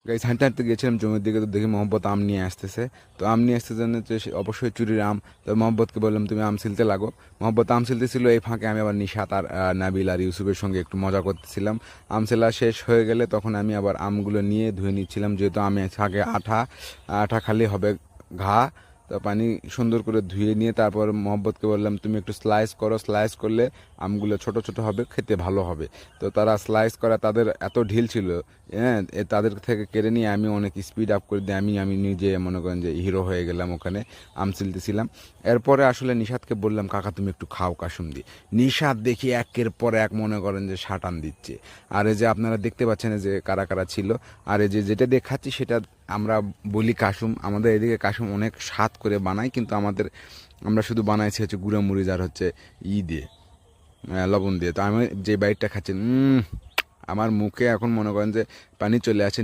Guys হাঁটতে হাঁটতে গেছিলাম জমির দিকে, তো দেখি মহব্বত আম নিয়ে আসতেছে। তো আম নিয়ে আসতে জানে তো অবশ্যই চুরির আম। তো মহব্বতকে বললাম তুমি আম ছিলতে লাগো। মহব্বত আম ছিলতেছিল, এই ফাঁকে আমি আবার নিশাত আর নাবিল আর ইউসুফের সঙ্গে একটু মজা করতেছিলাম। আম ছেলা শেষ হয়ে গেলে তখন আমি আবার আমগুলো নিয়ে ধুয়ে নিচ্ছিলাম, যেহেতু আমি থাকে আঠা আঠা খালি হবে ঘা। তো পানি সুন্দর করে ধুয়ে নিয়ে তারপর মহব্বতকে বললাম তুমি একটু স্লাইস করো, স্লাইস করলে আমগুলো ছোট ছোট হবে, খেতে ভালো হবে। তো তারা স্লাইস করা, তাদের এত ঢিল ছিল, হ্যাঁ, তাদের থেকে কেড়ে নিয়ে আমি অনেক স্পিড আপ করে দিই। আমি নিজে মনে করেন যে হিরো হয়ে গেলাম ওখানে, আম ছিলতেছিলাম। এরপরে আসলে নিশাদকে বললাম কাকা তুমি একটু খাও কাসুম দি। নিশাদ দেখি একের পর এক মনে করেন যে শাটান দিচ্ছে। আর এই যে আপনারা দেখতে পাচ্ছেন এই যে কারা কারা ছিল। আর এই যে যেটা দেখাচ্ছি সেটা আমরা বলি কাসুম। আমাদের এদিকে কাসুম অনেক স্বাদ করে বানাই, কিন্তু আমরা শুধু বানাইছি হচ্ছে গুঁড়া মরিচ আর হচ্ছে দিয়ে লবণ দিয়ে। তো আমি যে বাইটটা খাচ্ছি, আমার মুখে এখন মনে করেন যে পানি চলে আসে।